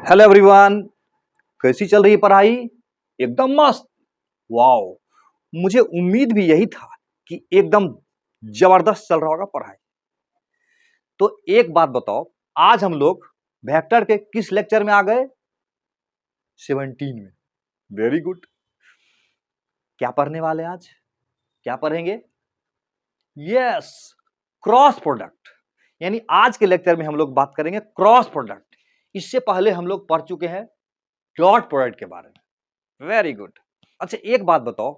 Hello everyone, कैसी चल रही है पढ़ाई? एकदम मस्त। वाओ, मुझे उम्मीद भी यही था कि एकदम जबरदस्त चल रहा होगा पढ़ाई। तो एक बात बताओ, आज हम लोग वेक्टर के किस लेक्चर में आ गए? 17 में। Very good. क्या पढ़ने वाले आज? क्या पढ़ेंगे? Yes, cross product. यानी आज के लेक्चर में हम लोग बात करेंगे क्रॉस प्रोडक्ट। इससे पहले हम लोग पढ़ चुके हैं डॉट प्रोडक्ट के बारे में। Very good. अच्छा, एक बात बताओ,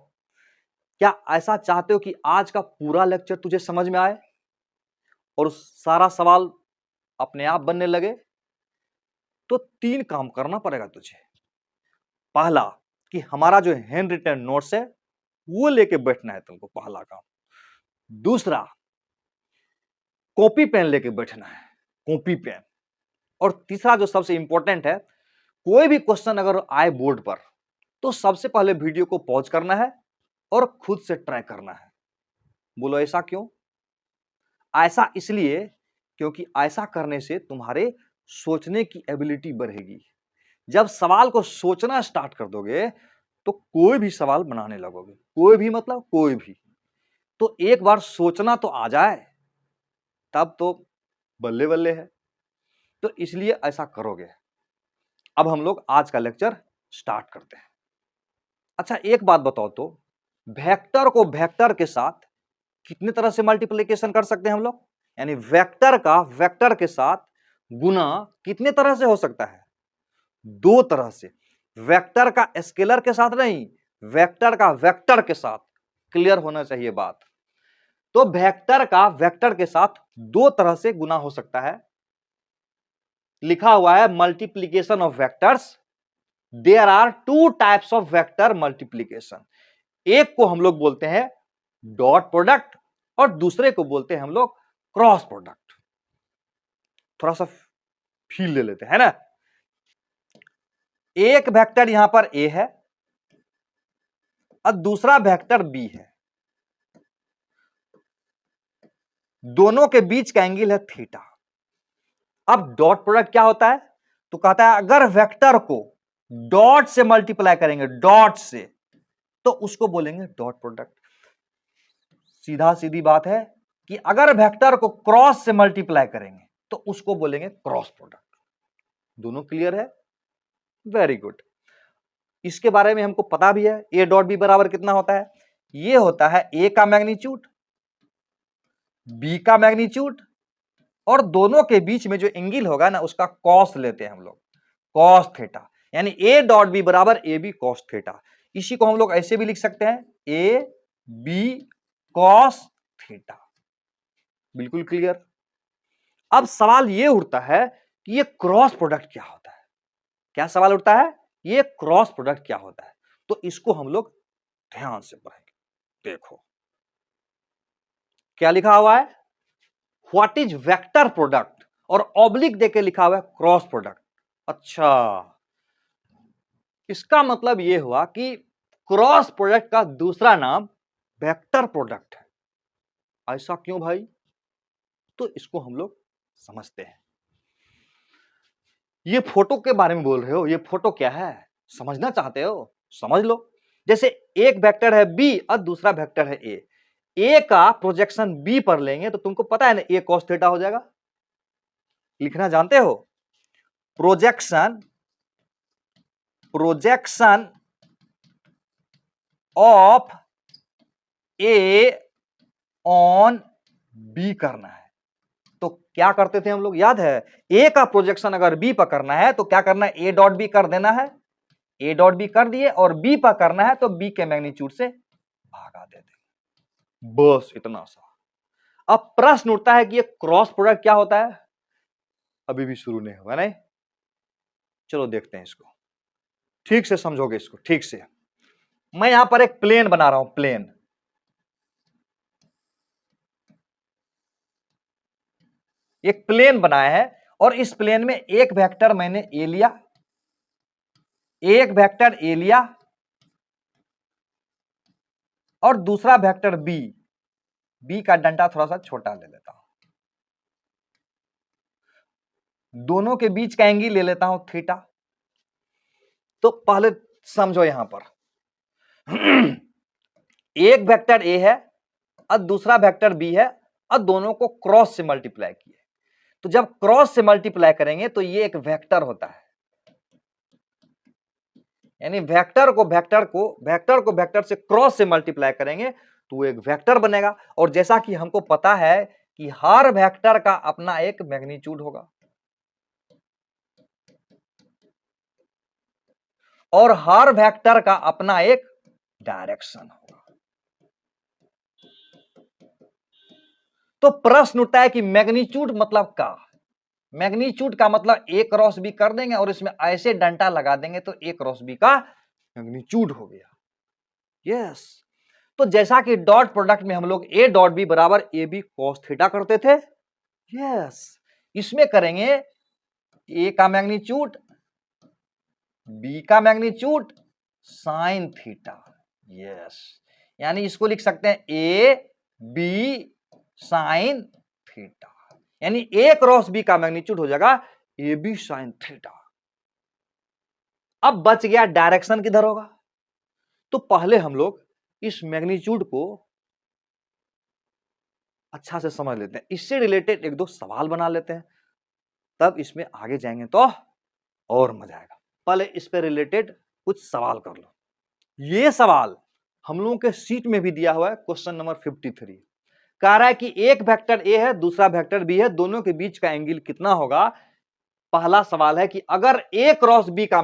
क्या ऐसा चाहते हो कि आज का पूरा लेक्चर तुझे समझ में आए और सारा सवाल अपने आप बनने लगे? तो 3 काम करना पड़ेगा तुझे। पहला, कि हमारा जो हैंड रिटन नोट्स है वो लेके बैठना है तुमको, पहला काम। दूसरा, कॉपी पेन लेके बैठना है, कॉपी पेन। और तीसरा जो सबसे इंपॉर्टेंट है, कोई भी क्वेश्चन अगर आए बोर्ड पर तो सबसे पहले वीडियो को पॉज करना है और खुद से ट्राई करना है। बोलो ऐसा क्यों? ऐसा इसलिए क्योंकि ऐसा करने से तुम्हारे सोचने की एबिलिटी बढ़ेगी। जब सवाल को सोचना स्टार्ट कर दोगे तो कोई भी सवाल बनाने लगोगे। कोई भी मतलब कोई भी। तो एक बार सोचना तो आ जाए तब तो बल्ले बल्ले है। तो इसलिए ऐसा करोगे। अब हम लोग आज का लेक्चर स्टार्ट करते हैं। अच्छा, एक बात बताओ तो, वेक्टर को वेक्टर के साथ कितने तरह से मल्टीप्लिकेशन कर सकते हैं हम लोग? यानी वेक्टर का वेक्टर के साथ गुना कितने तरह से हो सकता है? 2 तरह से। वेक्टर का स्केलर के साथ नहीं, वेक्टर का वेक्टर के साथ। क्लियर होना चाहिए बात। तो वेक्टर का वेक्टर के साथ 2 तरह से गुना हो सकता है। लिखा हुआ है multiplication of vectors. There are 2 types of vector multiplication. एक को हम लोग बोलते हैं डॉट प्रोडक्ट और दूसरे को बोलते हैं हम लोग क्रॉस प्रोडक्ट। थोड़ा सा फील ले लेते हैं ना। एक वेक्टर यहां पर ए है और दूसरा वेक्टर बी है। दोनों के बीच का एंगल है थीटा। अब डॉट प्रोडक्ट क्या होता है? तो कहता है अगर वेक्टर को डॉट से मल्टीप्लाई करेंगे, डॉट से, तो उसको बोलेंगे डॉट प्रोडक्ट। सीधा सीधी बात है कि अगर वेक्टर को क्रॉस से मल्टीप्लाई करेंगे तो उसको बोलेंगे क्रॉस प्रोडक्ट। दोनों क्लियर है? Very good. इसके बारे में हमको पता भी है। ए डॉट बी बराबर कितना होता है? ये होता है ए का मैग्नीट्यूड, बी का मैग्नीट्यूड, और दोनों के बीच में जो एंगल होगा ना उसका कॉस लेते हैं हम लोग, कॉस थीटा। यानी ए डॉट बी बराबर ए बी कॉस थीटा। इसी को हम लोग ऐसे भी लिख सकते हैं, ए बी कॉस थीटा। बिल्कुल क्लियर। अब सवाल ये उठता है कि ये क्रॉस प्रोडक्ट क्या होता है? क्या सवाल उठता है? ये क्रॉस प्रोडक्ट क्या होता है? तो इसको हम लोग ध्यान से पढ़ेंगे। देखो क्या लिखा हुआ है, व्हाट इज वेक्टर प्रोडक्ट, और ऑब्लिक देके लिखा हुआ है क्रॉस प्रोडक्ट। अच्छा, इसका मतलब यह हुआ कि क्रॉस प्रोडक्ट का दूसरा नाम वेक्टर प्रोडक्ट है। ऐसा क्यों भाई? तो इसको हम लोग समझते हैं। ये फोटो के बारे में बोल रहे हो, ये फोटो क्या है समझना चाहते हो? समझ लो। जैसे एक वेक्टर है बी और दूसरा वेक्टर है ए। ए का प्रोजेक्शन बी पर लेंगे तो तुमको पता है ना ए कॉस थीटा हो जाएगा। लिखना जानते हो? Projection projection of a on b करना है। तो क्या करते थे हम लोग, याद है? ए का प्रोजेक्शन अगर बी पर करना है तो क्या करना है, ए डॉट बी कर देना है। ए डॉट बी कर दिए और बी पर करना है तो बी के मैग्नीट्यूड से भागा दे देंगे। बस इतना सा। अब प्रश्न उठता है कि ये क्रॉस प्रोडक्ट क्या होता है? अभी भी शुरू नहीं हुआ नहीं। चलो देखते हैं इसको, ठीक से समझोगे इसको ठीक से। मैं यहां पर एक प्लेन बना रहा हूं, प्लेन। एक प्लेन बनाया है और इस प्लेन में एक वेक्टर मैंने ए लिया, एक वेक्टर ए लिया और दूसरा वेक्टर बी। बी का डंडा थोड़ा सा छोटा ले लेता हूं। दोनों के बीच का एंगल ले लेता हूं थीटा। तो पहले समझो यहां पर एक वेक्टर ए है और दूसरा वेक्टर बी है और दोनों को क्रॉस से मल्टीप्लाई किए। तो जब क्रॉस से मल्टीप्लाई करेंगे तो ये एक वेक्टर होता है, यानी वेक्टर से क्रॉस से मल्टीप्लाई करेंगे तो वो एक वेक्टर बनेगा। और जैसा कि हमको पता है कि हर वेक्टर का अपना एक मैग्नीट्यूड होगा और हर वेक्टर का अपना एक डायरेक्शन होगा। तो प्रश्न उठता है कि मैग्नीट्यूड मतलब क्या? मैग्नीट्यूड का मतलब ए क्रॉस बी कर देंगे और इसमें ऐसे डंडा लगा देंगे तो ए क्रॉस बी का मैग्नीट्यूड हो गया। यस, तो जैसा कि डॉट प्रोडक्ट में हम लोग ए डॉट बी बराबर ए बी कॉस थीटा करते थे, यस, इसमें करेंगे ए का मैग्नीट्यूड बी का मैग्नीट्यूड साइन थीटा। यस, यानी इसको लिख सकते हैं ए बी साइन थीटा, यानी ए क्रॉस बी का मैग्नीट्यूड हो जाएगा ए बी साइन थीटा। अब बच गया डायरेक्शन किधर होगा। तो पहले हम लोग इस मैग्नीट्यूड को अच्छा से समझ लेते हैं, इससे रिलेटेड एक दो सवाल बना लेते हैं, तब इसमें आगे जाएंगे तो और मजा आएगा। पहले इस पे रिलेटेड कुछ सवाल कर लो। ये सवाल हम लोगों के सीट में भी दिया हुआ है, क्वेश्चन नंबर 53। कह रहा है कि एक वेक्टर ए है दूसरा वेक्टर बी है, दोनों के बीच का एंगल कितना होगा। पहला सवाल है कि अगर ए क्रॉस बी का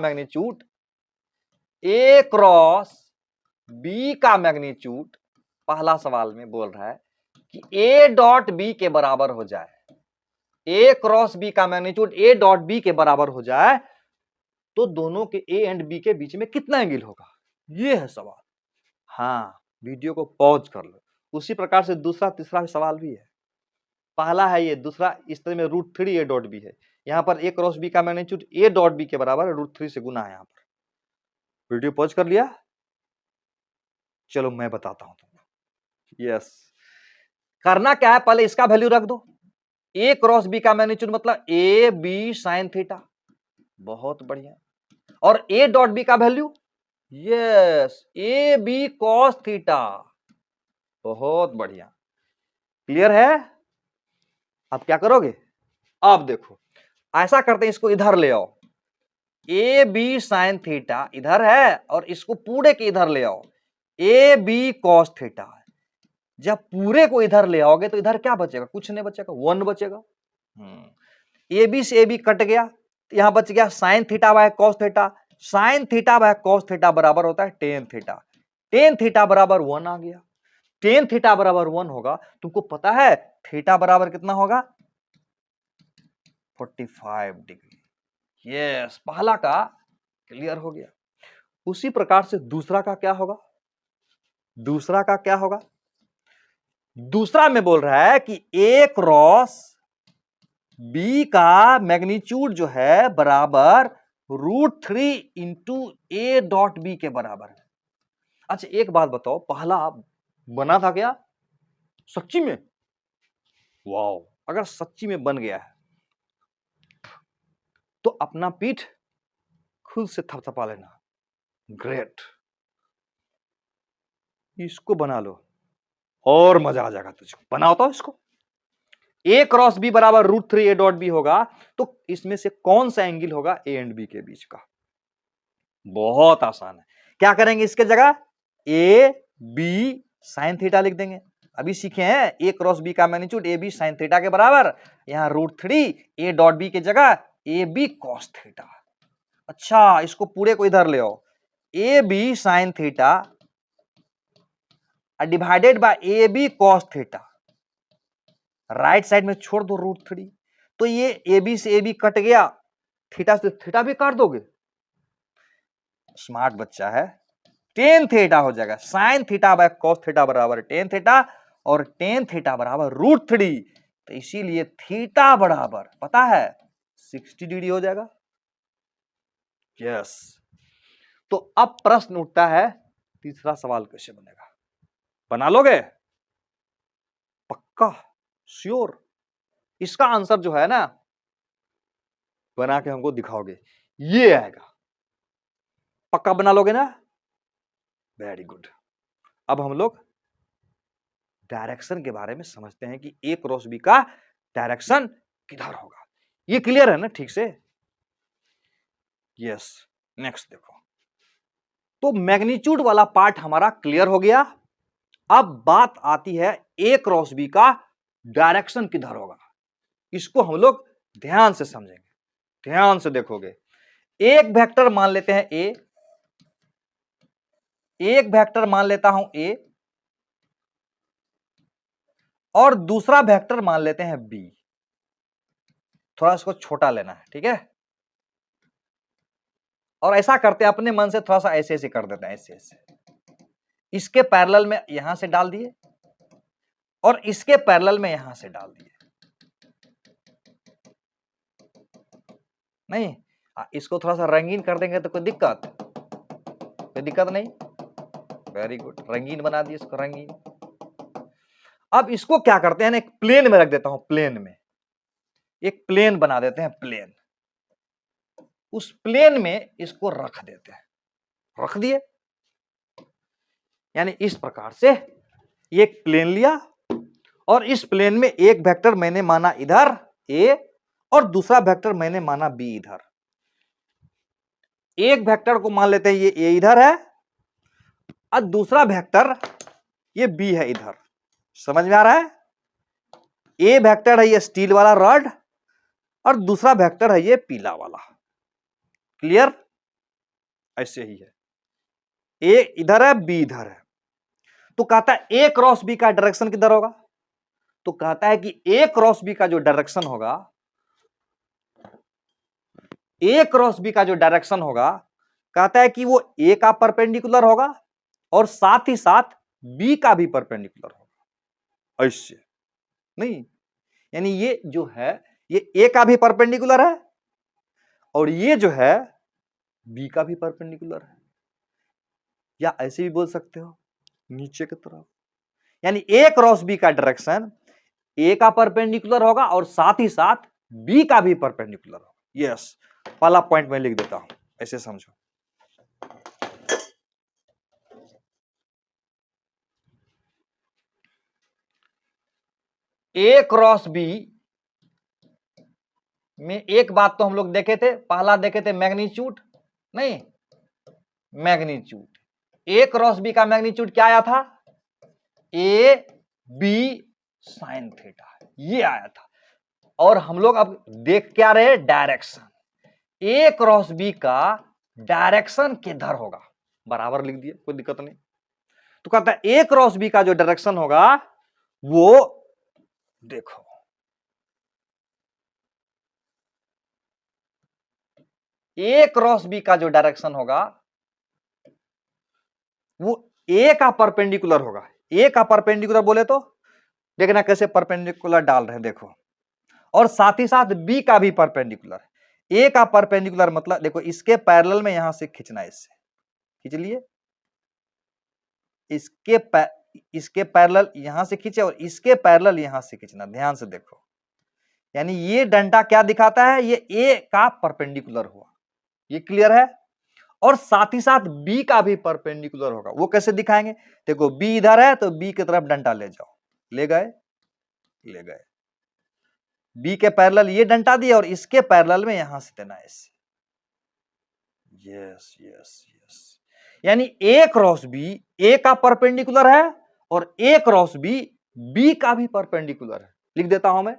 मैग्नीट्यूड पहला सवाल में बोल रहा है कि ए डॉट बी के बराबर हो जाए, ए क्रॉस बी का मैग्नीट्यूड ए डॉट बी के बराबर हो जाए तो दोनों के ए एंड बी के बीच में कितना एंगल होगा, ये है सवाल। हाँ, वीडियो को पॉज कर लो। उसी प्रकार से दूसरा तीसरा सवाल भी है। पहला है ये, दूसरा इस तरह में √3 ए डॉट बी है, यहां पर ए क्रॉस बी का मैग्नीट्यूड ए डॉट बी के बराबर है, √3 से गुना है। यहां पर वीडियो पॉज कर लिया, चलो मैं बताता हूं तुमको। यस, करना क्या है, पहले इसका वैल्यू रख दो, ए क्रॉस बी का मैग्नीट्यूड मतलब ए बी साइन थीटा, बहुत बढ़िया। और ए डॉट बी का value, yes, a b cos theta, बहुत बढ़िया। क्लियर है। अब क्या करोगे, अब देखो ऐसा करते हैं, इसको इधर ले आओ, ए बी साइन थीटा इधर है और इसको पूरे के इधर ले आओ, ए बी कॉस थीटा। जब पूरे को इधर ले आओगे तो इधर क्या बचेगा, कुछ नहीं बचेगा, 1 बचेगा। ए बी से ए बी कट गया, यहां बच गया sine theta by cos theta. Sine theta by cos theta बराबर होता है टेन थीटा। टेन थीटा बराबर 1 आ गया। टेन थीटा बराबर 1 होगा, तुमको पता है थीटा बराबर कितना होगा, 45 डिग्री। यस, पहला का क्लियर हो गया। उसी प्रकार से दूसरा का क्या होगा, दूसरा का क्या होगा, दूसरा में बोल रहा है कि ए क्रॉस बी का मैग्नीट्यूड जो है बराबर √3 इंटू ए डॉट बी के बराबर है। अच्छा एक बात बताओ, पहला बना था क्या सच्ची में? वाओ, अगर सच्ची में बन गया है तो अपना पीठ खुद से थपथपा लेना, ग्रेट। इसको बना लो और मजा आ जाएगा तुझको, बनाओ तो इसको। ए क्रॉस बी बराबर √3 ए डॉट बी होगा, तो इसमें से कौन सा एंगल होगा ए एंड बी के बीच का? बहुत आसान है। क्या करेंगे इसके जगह, ए बी साइन थीटा लिख देंगे। अभी सीखे हैं ए क्रॉस बी का magnitude a B sine theta के बराबर, यहां √3 ए डॉट बी की जगह ए बी कॉस थीटा। अच्छा इसको पूरे को इधर ले आओ, a B sine theta divided by a b cos theta, right side में छोड़ दो √3, तो ये ए बी से ए बी कट गया, थीटा से थीटा भी काट दोगे, स्मार्ट बच्चा है। टेन थीटा हो जाएगा, sine theta by cos theta बराबर टेन थीटा और टेन थीटा बराबर √3, तो इसीलिए थीटा बराबर पता है 60 डिग्री हो जाएगा। यस, तो अब प्रश्न उठता है तीसरा सवाल कैसे बनेगा, बना लोगे पक्का श्योर? इसका आंसर जो है ना, बना के हमको दिखाओगे, ये आएगा। पक्का बना लोगे ना? Very good. अब हम लोग डायरेक्शन के बारे में समझते हैं कि ए क्रॉस बी का डायरेक्शन किधर होगा। ये क्लियर है ना ठीक से? यस। नेक्स्ट देखो, तो मैग्नीट्यूड वाला पार्ट हमारा क्लियर हो गया। अब बात आती है ए क्रॉस बी का डायरेक्शन किधर होगा। इसको हम लोग ध्यान से समझेंगे, ध्यान से देखोगे। एक वेक्टर मान लेते हैं ए, एक वेक्टर मान लेता हूं ए, और दूसरा वेक्टर मान लेते हैं बी। थोड़ा इसको छोटा लेना है, ठीक है? और ऐसा करते हैं अपने मन से, थोड़ा सा ऐसे ऐसे कर देते हैं, ऐसे ऐसे। इसके पैरेलल में यहां से डाल दिए और इसके पैरेलल में यहां से डाल दिए। नहीं, इसको थोड़ा सा रंगीन कर देंगे तो कोई दिक्कत? कोई दिक्कत नहीं। वेरी गुड, रंगीन बना दिए इसको, रंगीन। अब इसको क्या करते हैं, एक प्लेन में रख देता हूं, प्लेन में एक प्लेन बना देते हैं, प्लेन। उस प्लेन में इसको रख देते हैं, रख दिए। यानी इस प्रकार से एक प्लेन लिया और इस प्लेन में एक वेक्टर मैंने माना इधर ए और दूसरा वेक्टर मैंने माना बी इधर। एक वेक्टर को मान लेते हैं ये ए इधर है और दूसरा वेक्टर ये बी है इधर। समझ में आ रहा है? ए वेक्टर है ये स्टील वाला रॉड और दूसरा वेक्टर है ये पीला वाला। क्लियर? ऐसे ही है, ए इधर है बी इधर है। तो कहता है ए क्रॉस बी का डायरेक्शन किधर होगा? तो कहता है कि ए क्रॉस बी का जो डायरेक्शन होगा, ए क्रॉस बी का जो डायरेक्शन होगा, कहता है कि वो ए का परपेंडिकुलर होगा और साथ ही साथ बी का भी परपेंडिकुलर होगा। ऐसे नहीं, यानी ये जो है ये ए का भी परपेंडिकुलर है और ये जो है बी का भी परपेंडिकुलर है, या ऐसे भी बोल सकते हो नीचे की तरफ। यानी ए क्रॉस बी का डायरेक्शन ए का परपेंडिकुलर होगा और साथ ही साथ बी का भी परपेंडिकुलर होगा। यस, पहला पॉइंट मैं लिख देता हूं, ऐसे समझो। ए क्रॉस बी में एक बात तो हम लोग देखे थे, पहला देखे थे मैग्नीट्यूड, नहीं मैग्नीट्यूड। ए क्रॉस बी का मैग्नीट्यूड क्या आया था? ए बी साइन थीटा, ये आया था। और हम लोग अब देख क्या रहे? डायरेक्शन। ए क्रॉस बी का डायरेक्शन किधर होगा, बराबर लिख दिए, कोई दिक्कत नहीं। तो कहता है ए क्रॉस बी का जो डायरेक्शन होगा वो देखो, ए क्रॉस बी का जो डायरेक्शन होगा वो ए का परपेंडिकुलर होगा। ए का परपेंडिकुलर बोले तो देखना कैसे परपेंडिकुलर डाल रहे हैं, देखो। और साथ ही साथ बी का भी परपेंडिकुलर। ए का परपेंडिकुलर मतलब देखो इसके पैरेलल में यहां से खींचना है, इससे खींच लिए, इसके पैरेलल यहां से खींचे और इसके पैरेलल यहां से खींचना। ध्यान से देखो, यानी ये डंडा क्या दिखाता है? ये ए का परपेंडिकुलर हुआ। ये क्लियर है? और साथ ही साथ बी का भी परपेंडिकुलर होगा। वो कैसे दिखाएंगे? देखो बी इधर है तो बी की तरफ डंडा ले जाओ, ले गए, ले गए। बी के पैरेलल ये डंडा दिया और इसके पैरेलल में यहां से देना है इससे। यस यस यस, यानी ए क्रॉस बी ए का परपेंडिकुलर है और ए क्रॉस बी बी का भी परपेंडिकुलर है। लिख देता हूं मैं,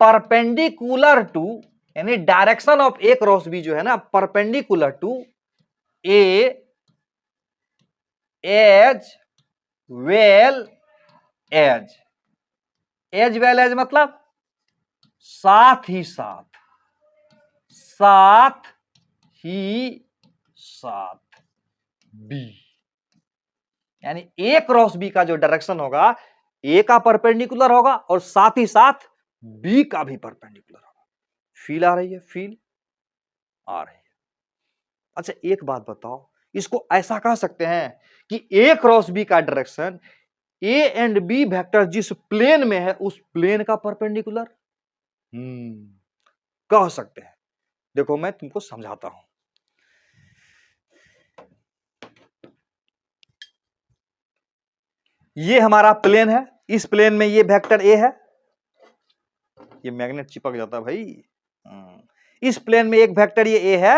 परपेंडिकुलर टू, यानी direction of a cross b जो है ना, perpendicular to A as well as. As well as मतलब साथ ही साथ, साथ ही साथ बी। यानी ए क्रॉस बी का जो डायरेक्शन होगा ए का परपेंडिकुलर होगा और साथ ही साथ बी का भी परपेंडिकुलर होगा। फील आ रही है? फील आ रही है? अच्छा एक बात बताओ, इसको ऐसा कह सकते हैं कि ए क्रॉस बी का direction a and b vector जिस प्लेन में है उस प्लेन का परपेंडिकुलर? कह सकते हैं। देखो मैं तुमको समझाता हूं। ये हमारा प्लेन है, इस प्लेन में ये वेक्टर ए है, ये मैग्नेट चिपक जाता है भाई। इस प्लेन में एक वेक्टर ये ए है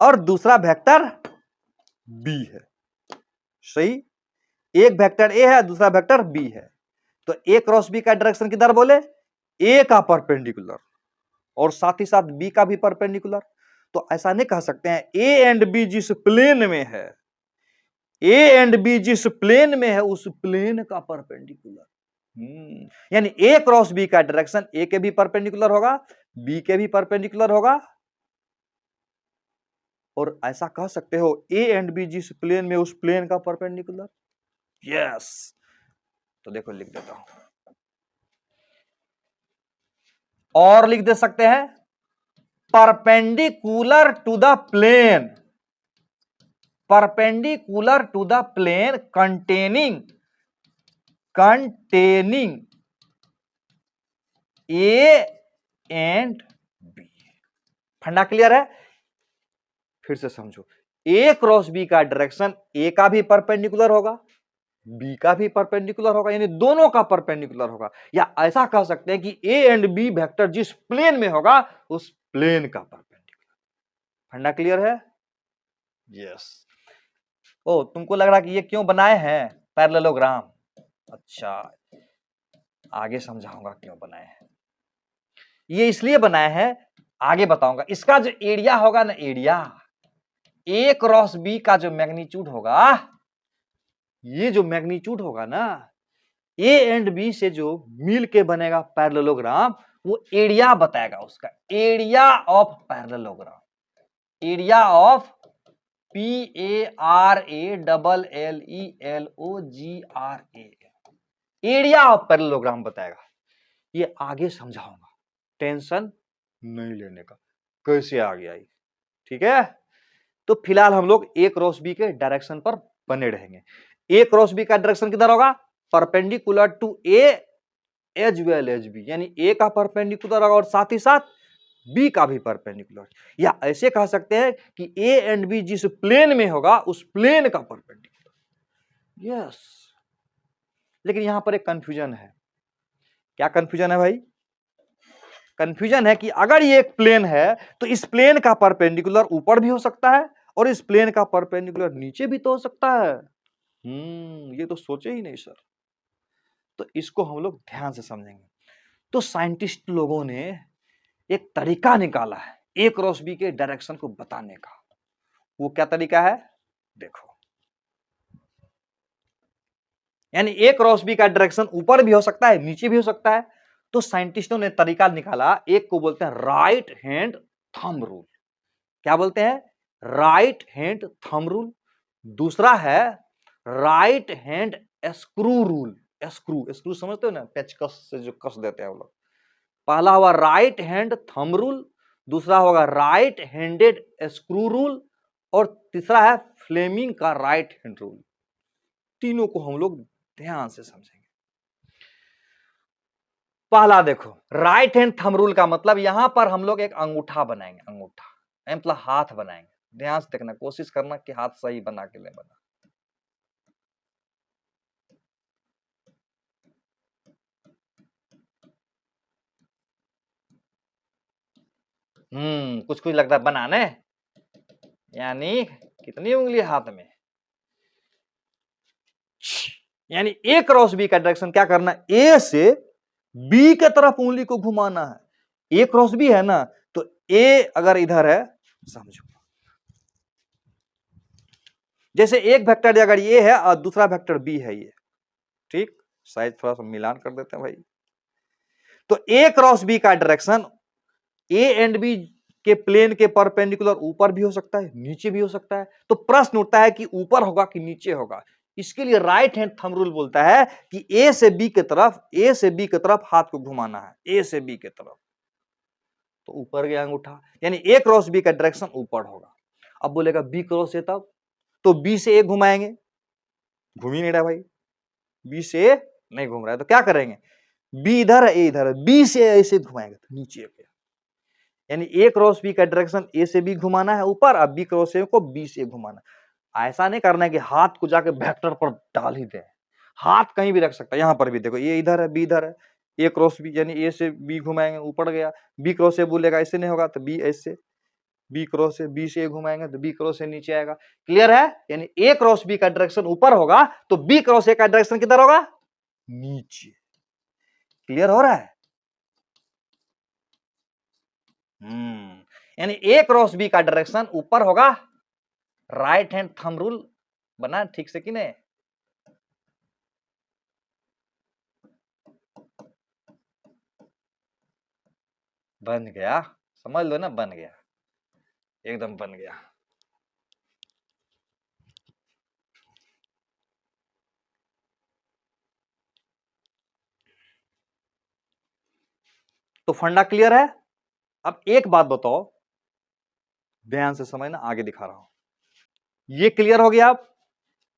और दूसरा वेक्टर बी है, सही। एक वेक्टर ए है, दूसरा वेक्टर बी है, तो ए क्रॉस बी का डायरेक्शन किधर बोले, ए का परपेंडिकुलर और साथ ही साथ बी का भी परपेंडिकुलर। तो ऐसा नहीं कह सकते हैं ए एंड बी जिस प्लेन में है, ए एंड बी जिस प्लेन में है उस प्लेन का परपेंडिकुलर। यानी ए क्रॉस बी का डायरेक्शन ए के भी परपेंडिकुलर होगा, बी के भी परपेंडिकुलर होगा, और ऐसा कह सकते हो ए एंड बी जिस प्लेन में उस प्लेन का परपेंडिकुलर। यस, तो देखो लिख देता हूं, और लिख दे सकते हैं perpendicular to the plane, perpendicular to the plane containing A and b. फंडा क्लियर है? फिर से समझो, ए क्रॉस बी का डायरेक्शन ए का भी परपेंडिकुलर होगा, बी का भी परपेंडिकुलर होगा, यानी दोनों का परपेंडिकुलर होगा। या ऐसा कह सकते हैं कि ए एंड बी वेक्टर जिस प्लेन में होगा उस प्लेन का परपेंडिकुलर। फंडा क्लियर है? यस। ओ, तुमको लग रहा कि ये क्यों बनाए हैं पैरेललोग्राम? अच्छा, आगे समझाऊंगा क्यों बनाए हैं। ये इसलिए बनाए हैं, आगे बताऊंगा। इसका जो एरिया होगा ना, एरिया ए क्रॉस बी का जो मैग्नीट्यूड होगा, ये जो मैग्नीट्यूड होगा ना, ए एंड बी से जो मिल के बनेगा पैरेललोग्राम, वो एरिया बताएगा उसका, area of parallelogram, area of PARALLELOGRA, area of parallelogram बताएगा। ये आगे समझाऊंगा, टेंशन नहीं लेने का, कैसे आगे आई, ठीक है। तो फिलहाल हम लोग ए क्रॉस बी के डायरेक्शन पर बने रहेंगे। ए क्रॉस बी का डायरेक्शन किधर होगा, perpendicular to A as well as b, यानी ए का परपेंडिकुलर होगा और साथ ही साथ बी का भी परपेंडिकुलर। या ऐसे कह सकते हैं कि ए एंड बी जिस प्लेन में होगा उस प्लेन का परपेंडिकुलर। यस, लेकिन यहां पर एक कंफ्यूजन है। क्या कंफ्यूजन है भाई? कंफ्यूजन है कि अगर ये एक प्लेन है तो इस प्लेन का परपेंडिकुलर ऊपर भी हो सकता है और इस प्लेन का परपेंडिकुलर नीचे भी तो हो सकता है। ये तो सोचे ही नहीं सर। तो इसको हम लोग ध्यान से समझेंगे। तो साइंटिस्ट लोगों ने एक तरीका निकाला है ए क्रॉस बी के डायरेक्शन को बताने का। वो क्या तरीका है, देखो। यानी ए क्रॉस बी का डायरेक्शन ऊपर भी हो सकता है, नीचे भी हो सकता है। तो साइंटिस्टों ने तरीका निकाला, एक को बोलते हैं राइट हैंड थंब रूल। क्या बोलते हैं? Right hand thumb rule. दूसरा है right hand screw rule. Screw, screw समझते हो ना, पेचकस से जो कस देते हैं वो लोग। पहला हुआ राइट हैंड थंब रूल, दूसरा होगा राइट हैंडेड स्क्रू रूल, और तीसरा है फ्लेमिंग का राइट हैंड रूल। तीनों को हम लोग ध्यान से समझेंगे। पहला देखो, राइट हैंड थंब रूल का मतलब यहां पर हम लोग एक अंगूठा बनाएंगे, अंगूठा मतलब हाथ बनाएंगे। ध्यान से देखना, कोशिश करना कि हाथ सही बना के ले बना। कुछ कुछ लगता है बनाने, यानी कितनी उंगली हाथ में, यानी ए क्रॉस बी का डायरेक्शन क्या करना, ए से बी के तरफ उंगली को घुमाना है। ए क्रॉस बी है ना, तो ए अगर इधर है, समझो जैसे एक वेक्टर अगर ये है और दूसरा वेक्टर बी है ये, ठीक, शायद थोड़ा सा मिलान कर देते हैं भाई। तो ए क्रॉस बी का डायरेक्शन ए एंड बी के प्लेन के परपेंडिकुलर ऊपर भी हो सकता है, नीचे भी हो सकता है। तो प्रश्न उठता है कि ऊपर होगा कि नीचे होगा। इसके लिए राइट हैंड थंब रूल बोलता है कि ए से बी की तरफ हाथ को घुमाना है, ए से बी की तरफ। तो ऊपर गया अंगूठा, यानी ए क्रॉस बी का डायरेक्शन ऊपर होगा। अब बोलेगा बी क्रॉस ए, तब तो बी से ए घुमाएंगे, घूम ही नहीं रहा भाई, बी से ए नहीं घूम रहा है, तो क्या करेंगे, बी इधर है ए इधर है, बी से ऐसे घुमाएंगे तो नीचे गया। यानी ए क्रॉस बी का डायरेक्शन ए से बी घुमाना है ऊपर, अब बी क्रॉस ए को बी से घुमाना। ऐसा नहीं करना है कि हाथ को जाके वेक्टर पर डाल ही दे, हाथ कहीं भी रख सकता है, यहां पर भी देखो ये इधर है, बी इधर है, ए क्रॉस बी यानी ए से बी घुमाएंगे ऊपर गया, बी क्रॉस ए बोलेगा ऐसे नहीं होगा तो बी ऐसे, बी क्रॉस से बी से ए घुमाएंगे तो बी क्रॉस से नीचे आएगा। क्लियर है? यानी ए क्रॉस बी का डायरेक्शन ऊपर होगा तो बी क्रॉस ए का डायरेक्शन किधर होगा? नीचे। क्लियर हो रहा है? यानी ए क्रॉस बी का डायरेक्शन ऊपर होगा। राइट हैंड थंब रूल बना ठीक से कि नहीं? बन गया, समझ लो ना, बन गया, एकदम बन गया। तो फंडा क्लियर है? अब एक बात बताओ, ध्यान से समझना, आगे दिखा रहा हूं। ये क्लियर हो गया? आप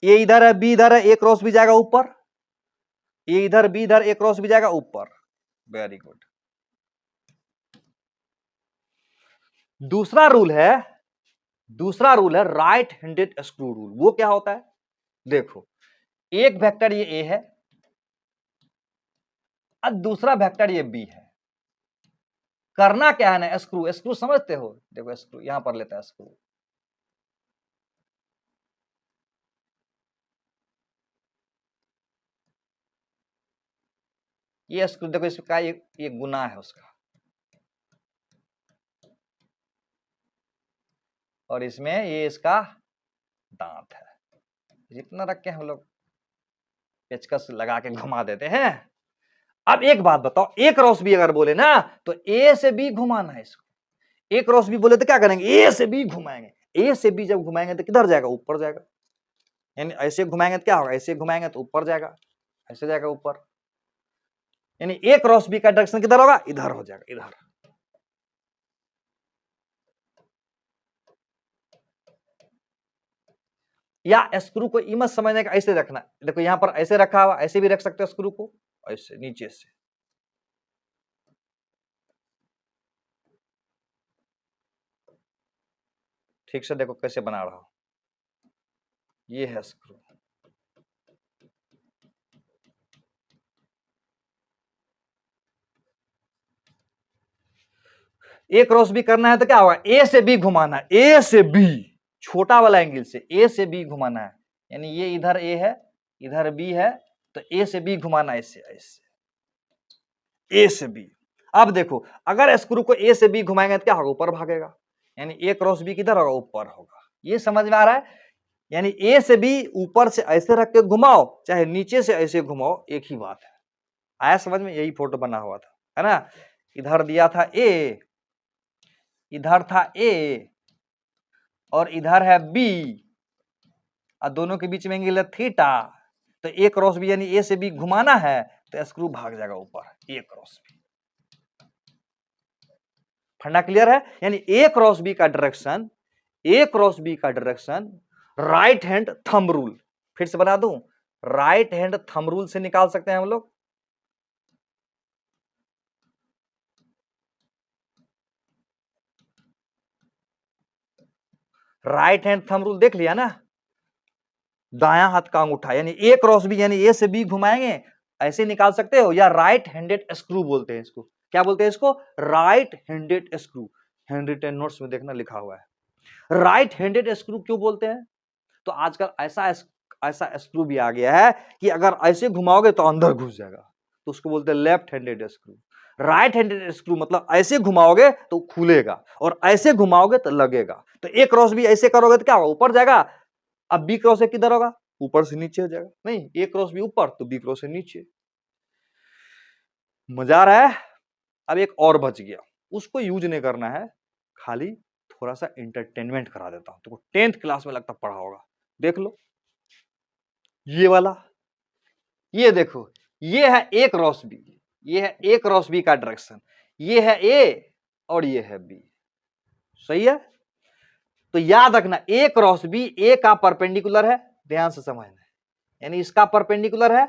ए इधर है, बी इधर है, ए क्रॉस भी जाएगा ऊपर, ए इधर बी इधर, ए क्रॉस भी जाएगा ऊपर। Very good. दूसरा रूल है, दूसरा रूल है राइट हैंडेड स्क्रू रूल। वो क्या होता है? देखो, एक वेक्टर ये ए है और दूसरा वेक्टर ये बी है। करना क्या है ना, स्क्रू, स्क्रू समझते हो? देखो स्क्रू यहां पर लेता है, स्क्रू ये स्क्रू देखो, इसका ये गुना है उसका, और इसमें ये इसका दांत है। जितना रख के हम लोग पेचकस लगा के घुमा देते हैं। अब एक बात बताओ, ए क्रॉस बी अगर बोले ना तो ए से बी घुमाना है इसको। ए क्रॉस बी बोले तो क्या करेंगे? ए से बी घुमाएंगे। ए से बी जब घुमाएंगे तो किधर जाएगा? ऊपर जाएगा। यानी ऐसे घुमाएंगे तो क्या होगा? ऐसे घुमाएंगे तो ऊपर जाएगा, ऐसे जाएगा ऊपर। यानी ए क्रॉस बी का डायरेक्शन किधर होगा? इधर हो जाएगा, इधर। या स्क्रू को मत समझने का, ऐसे रखना। देखो यहां पर ऐसे रखा हुआ, ऐसे भी रख सकते हो स्क्रू को, ऐसे नीचे से। ठीक से देखो कैसे बना रहा हूं। ये है स्क्रू। ए क्रॉस बी करना है तो क्या होगा? ए से बी घुमाना है, ए से बी, छोटा वाला एंगल से ए से बी घुमाना है। यानी ये इधर ए है, इधर बी है, तो ए से बी घुमाना है, ऐसे ऐसे, ए से बी। अब देखो, अगर स्क्रू को ए से बी घुमाएंगे तो क्या होगा? ऊपर भागेगा। यानी ए क्रॉस बी किधर होगा? ऊपर होगा। ये समझ में आ रहा है? यानी ए से बी ऊपर से ऐसे रख के घुमाओ, चाहे नीचे से ऐसे घुमाओ, एक ही बात है। आया समझ में? यही फोटो बना हुआ था, है ना? इधर दिया था ए, इधर था ए, और इधर है बी, और दोनों के बीच में एंगल है थीटा। तो ए क्रॉस बी यानी ए से बी घुमाना है तो स्क्रू भाग जाएगा ऊपर, ए क्रॉस बी। फंडा क्लियर है? यानी ए क्रॉस बी का डायरेक्शन, ए क्रॉस बी का direction right hand thumb rule, फिर से बना दूं, राइट हैंड थंब रूल से निकाल सकते हैं हम लोग। राइट हैंड थंब रूल देख लिया ना? दायां हाथ का अंगूठा, यानी ए क्रॉस बी यानी ए से बी घुमाएंगे, ऐसे निकाल सकते हो। या राइट हैंडेड स्क्रू बोलते हैं इसको। क्या बोलते हैं इसको? Right handed screw. Hand written notes में देखना लिखा हुआ है। राइट हैंडेड स्क्रू क्यों बोलते हैं? तो आजकल ऐसा ऐसा स्क्रू भी आ गया है कि अगर ऐसे घुमाओगे तो अंदर घुस जाएगा, तो उसको बोलते हैं left handed screw. Right handed screw मतलब ऐसे घुमाओगे तो खुलेगा, और ऐसे घुमाओगे तो लगेगा। तो ए क्रॉस बी ऐसे करोगे तो क्या होगा? ऊपर जाएगा। अब बी क्रॉस ए किधर होगा? ऊपर से नीचे हो जाएगा। नहीं, ए क्रॉस बी ऊपर तो बी क्रॉस से नीचे। मजा आ रहा है? अब एक और बच गया, उसको यूज नहीं करना है, खाली थोड़ा सा एंटरटेनमेंट करा देता हूं। तो 10th क्लास में लगता पढ़ा होगा, देख लो। ये वाला, ये देखो, ये है ए क्रॉस बी, ये है ए क्रॉस बी का डायरेक्शन, ये है ए और ये है बी। सही है? तो याद रखना, ए क्रॉस बी ए का परपेंडिकुलर है, ध्यान से समझना। यानी इसका परपेंडिकुलर है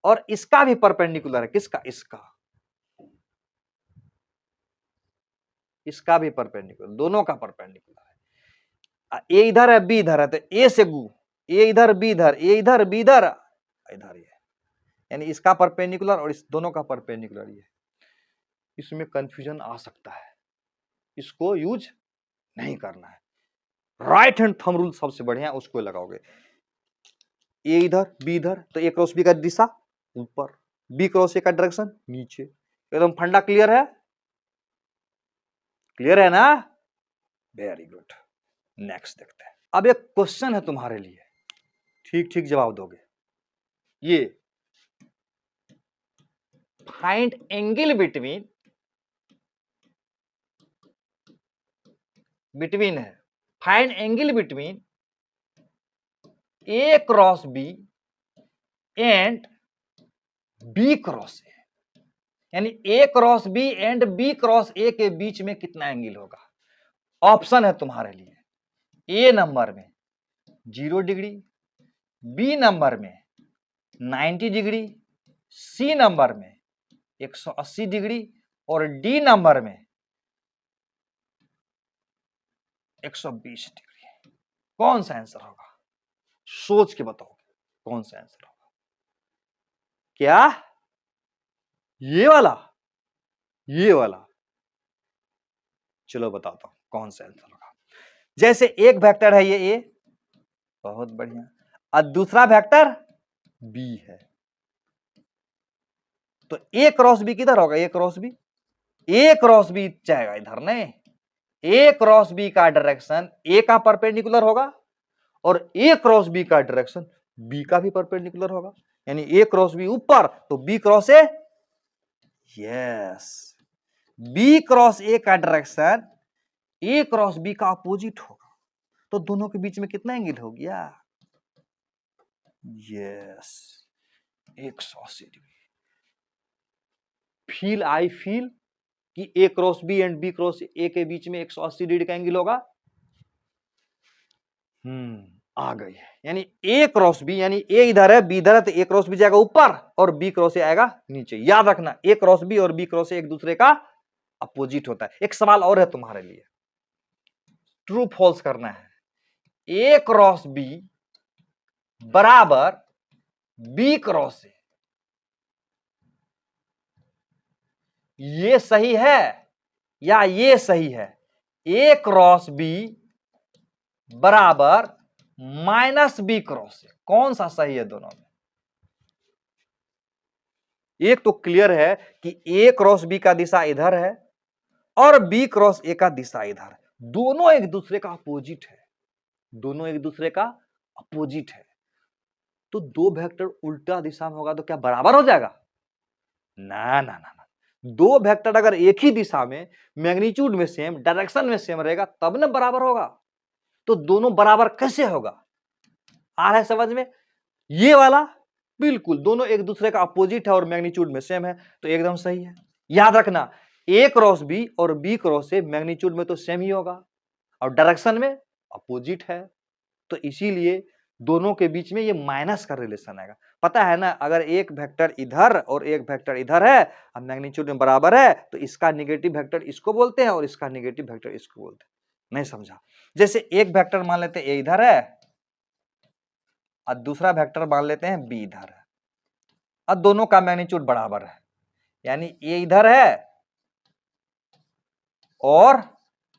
और इसका भी परपेंडिकुलर है। किसका? इसका, इसका भी परपेंडिकुलर, दोनों का परपेंडिकुलर है। ए इधर है, बी इधर है, तो ए से गु, ए इधर बी इधर, ए इधर बी इधर, इधर ये, यानी इसका परपेंडिकुलर और इस दोनों का परपेंडिकुलर ये। इसमें कंफ्यूजन आ सकता है, इसको यूज नहीं करना है। राइट हैंड थंब रूल सबसे बढ़िया, उसको लगाओगे। ए इधर, बी इधर, तो ए क्रॉस बी का दिशा ऊपर, बी क्रॉस ए का डायरेक्शन नीचे। एकदम फंडा क्लियर है? क्लियर है ना? Very good. नेक्स्ट देखते हैं। अब एक क्वेश्चन है तुम्हारे लिए, ठीक ठीक जवाब दोगे। ये फाइंड एंगल बिटवीन है, find angle between A cross B and B cross A, यानी A cross B and B cross A के बीच में कितना एंगल होगा। ऑप्शन है तुम्हारे लिए, ए नंबर में 0 डिग्री, बी नंबर में 90 डिग्री, सी नंबर में 180 डिग्री और डी नंबर में 120 डिग्री। कौन सा आंसर होगा? सोच के बताओ कौन सा आंसर होगा। क्या ये वाला? ये वाला? चलो बताता हूं कौन सा आंसर होगा। जैसे एक वेक्टर है ये ए, बहुत बढ़िया, और दूसरा वेक्टर बी है, तो ए क्रॉस बी किधर होगा? A cross B, A cross B जाएगा इधर नहीं, ए क्रॉस बी का डायरेक्शन ए का परपेंडिकुलर होगा और ए क्रॉस बी का डायरेक्शन बी का भी परपेंडिकुलर होगा, यानी ए क्रॉस बी ऊपर तो b cross a, yes, b cross a का डायरेक्शन ए क्रॉस बी का अपोजिट होगा, तो दोनों के बीच में कितना एंगल हो गया? Yes, 180 degree. Feel, I feel कि ए cross B and B cross A के बीच में 180 डिग्री का एंगल होगा। आ गई है, यानी ए क्रॉस बी, यानी ए इधर है बी इधर है, तो ए क्रॉस बी जाएगा ऊपर और बी क्रॉस ए आएगा नीचे। याद रखना, ए क्रॉस बी और बी क्रॉस ए एक दूसरे का अपोजिट होता है। एक सवाल और है तुम्हारे लिए, ट्रू फॉल्स करना है। ए क्रॉस बी बराबर बी क्रॉस ए, ये सही है या ये सही है? ए क्रॉस बी बराबर माइनस बी क्रॉस ए, कौन सा सही है दोनों में? एक तो क्लियर है कि ए क्रॉस बी का दिशा इधर है और बी क्रॉस ए का दिशा इधर है, दोनों एक दूसरे का अपोजिट है, दोनों एक दूसरे का अपोजिट है, तो दो वेक्टर उल्टा दिशा में होगा तो क्या बराबर हो जाएगा? ना ना ना ना, दो वेक्टर अगर एक ही दिशा में, मैग्नीट्यूड में सेम, डायरेक्शन में सेम रहेगा तब ना बराबर होगा, तो दोनों बराबर कैसे होगा? आ रहा है समझ में? ये वाला बिल्कुल दोनों एक दूसरे का अपोजिट है और मैग्नीट्यूड में सेम है, तो एकदम सही है। याद रखना, ए क्रॉस बी और बी क्रॉस ए मैग्नीट्यूड में तो सेम ही होगा और डायरेक्शन में अपोजिट है, तो इसीलिए दोनों के बीच में ये माइनस का रिलेशन आएगा। पता है ना, अगर एक वेक्टर इधर और एक वेक्टर इधर है और मैग्नीट्यूड में बराबर है, तो इसका निगेटिव वेक्टर इसको बोलते हैं और इसका निगेटिव वेक्टर इसको बोलते हैं। नहीं समझा? जैसे एक वेक्टर मान लेते हैं ए इधर है और दूसरा वेक्टर मान लेते हैं बी इधर है, और दोनों का मैग्नीट्यूड बराबर है, यानी ए इधर है और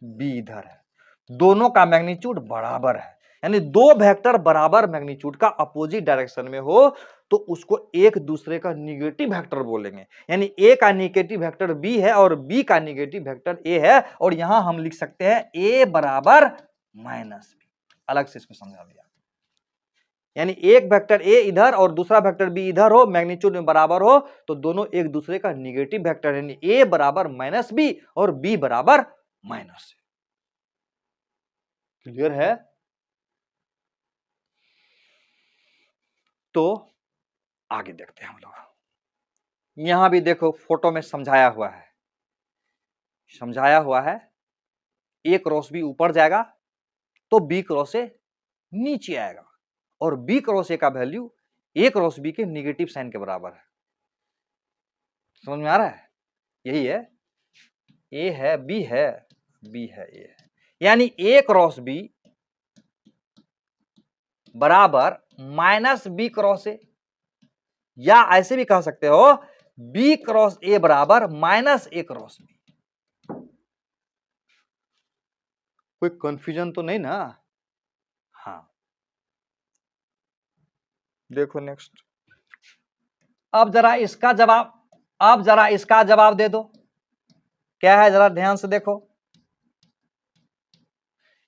बी इधर है, दोनों का मैग्नीट्यूड बराबर है, यानी दो वेक्टर बराबर मैग्नीट्यूड का अपोजिट डायरेक्शन में हो तो उसको एक दूसरे का निगेटिव वेक्टर बोलेंगे, यानी ए का निगेटिव वेक्टर बी है और बी का निगेटिव वेक्टर ए है, और यहां हम लिख सकते हैं ए बराबर माइनस बी। अलग से इसको समझा दिया, यानी एक वेक्टर ए इधर और दूसरा वेक्टर बी इधर हो, मैग्नीट्यूड में बराबर हो, तो दोनों एक दूसरे का निगेटिव वेक्टर, यानी ए बराबर माइनस बी और बी बराबर माइनस। क्लियर है? तो आगे देखते हैं हम लोग। यहां भी देखो फोटो में समझाया हुआ है, समझाया हुआ है ए क्रॉस बी ऊपर जाएगा तो बी क्रॉस ए नीचे आएगा, और बी क्रॉस ए का वैल्यू ए क्रॉस बी के निगेटिव साइन के बराबर है। समझ में आ रहा है? यही है, ए है बी है, बी है ए है, यानी ए क्रॉस बी बराबर माइनस बी क्रॉस ए, या ऐसे भी कह सकते हो बी क्रॉस ए बराबर माइनस ए क्रॉस बी। कोई कंफ्यूजन तो नहीं ना? हाँ, देखो नेक्स्ट। अब जरा इसका जवाब दे दो। क्या है जरा ध्यान से देखो।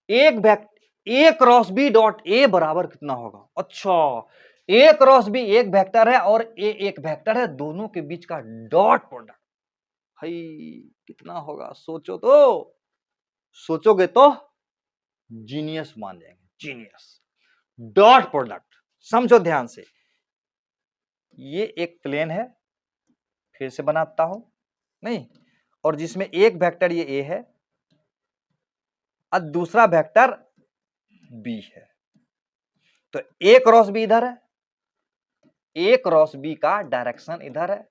ए क्रॉस बी डॉट ए बराबर कितना होगा? अच्छा, ए क्रॉस बी एक वेक्टर है और ए एक वेक्टर है, दोनों के बीच का डॉट प्रोडक्ट भाई कितना होगा? सोचो तो, सोचोगे तो जीनियस मान जाएंगे, जीनियस। डॉट प्रोडक्ट समझो ध्यान से। ये एक प्लेन है, फिर से बनाता हूं, नहीं, और जिसमें एक वेक्टर ये ए है और दूसरा वेक्टर बी है। तो ए क्रॉस बी इधर है, ए क्रॉस बी का डायरेक्शन इधर है।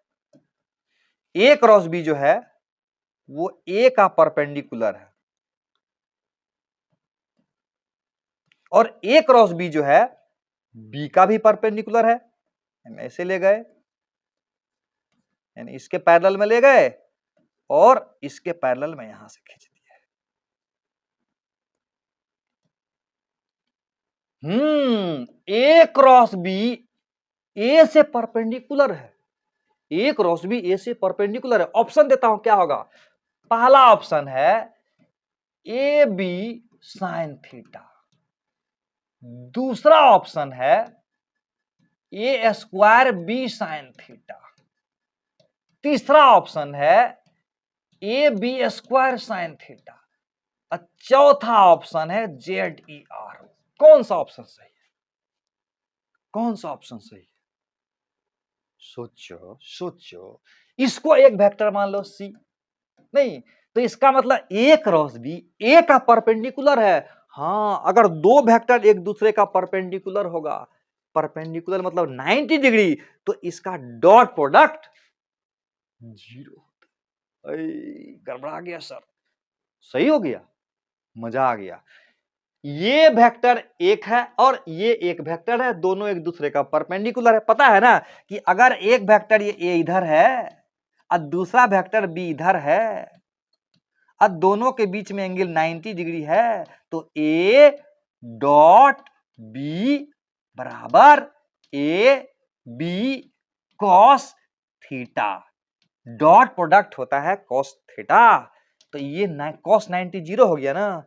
ए क्रॉस बी जो है वो ए का परपेंडिकुलर है और ए क्रॉस बी जो है बी का भी परपेंडिकुलर है। हम ऐसे ले गए, यानी इसके पैरेलल में ले गए और इसके पैरेलल में यहां से खींच दिया। ए क्रॉस बी ए से परपेंडिकुलर है, ए क्रॉस बी ए से परपेंडिकुलर है। ऑप्शन देता हूं, क्या होगा? पहला ऑप्शन है ए बी साइन थीटा, दूसरा ऑप्शन है a square b sine theta, तीसरा ऑप्शन है a b square sine theta और चौथा ऑप्शन है जेड ई आर। कौन सा ऑप्शन सही है? कौन सा ऑप्शन सही है? सोचो सोचो। इसको एक वेक्टर मान लो सी, नहीं तो इसका मतलब ए क्रॉस बी ए का परपेंडिकुलर है। हाँ, अगर दो वेक्टर एक दूसरे का परपेंडिकुलर होगा, परपेंडिकुलर मतलब 90 डिग्री, तो इसका डॉट प्रोडक्ट 0। गड़बड़ा गया सर, सही हो गया, मजा आ गया। ये वेक्टर एक है और ये एक वेक्टर है, दोनों एक दूसरे का परपेंडिकुलर है। पता है ना कि अगर एक वेक्टर ये ए इधर है और दूसरा वेक्टर बी इधर है और दोनों के बीच में एंगल 90 डिग्री है, तो ए डॉट बी बराबर a b cos theta. Dot product होता है कॉस थीटा, तो ये कॉस 90 0 हो गया ना।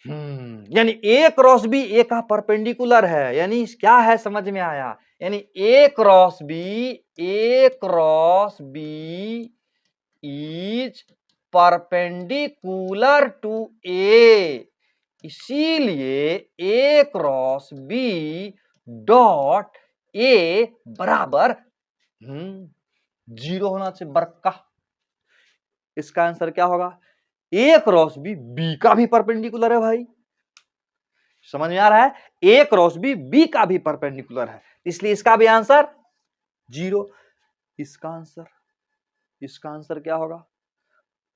यानी ए क्रॉस बी ए का परपेंडिकुलर है, यानी क्या है समझ में आया? यानी A cross B is perpendicular to A, इसीलिए A cross B dot A बराबर 0 होना चाहिए, बरका। इसका आंसर क्या होगा? ए क्रॉस बी बी का भी परपेंडिकुलर है भाई, समझ में आ रहा है? ए क्रॉस बी बी का भी परपेंडिकुलर है, इसलिए इसका भी आंसर 0। इसका आंसर क्या होगा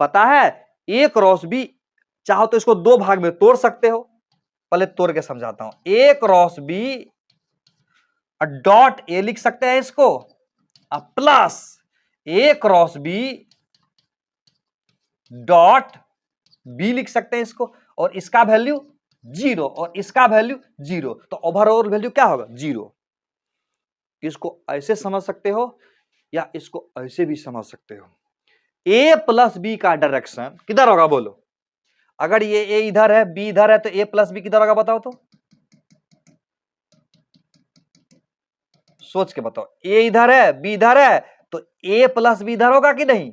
पता है? ए क्रॉस बी, चाहो तो इसको दो भाग में तोड़ सकते हो, पहले तोड़ के समझाता हूं। ए क्रॉस बी डॉट ए लिख सकते हैं इसको, प्लस ए क्रॉस बी डॉट बी लिख सकते हैं इसको, और इसका वैल्यू 0 और इसका वैल्यू 0, तो ओवरऑल वैल्यू क्या होगा? 0। इसको ऐसे समझ सकते हो या इसको ऐसे भी समझ सकते हो। ए प्लस बी का डायरेक्शन किधर होगा बोलो? अगर ये ए इधर है बी इधर है तो ए प्लस बी किधर होगा बताओ तो, सोच के बताओ। ए इधर है बी इधर है तो ए प्लस बी इधर होगा कि नहीं?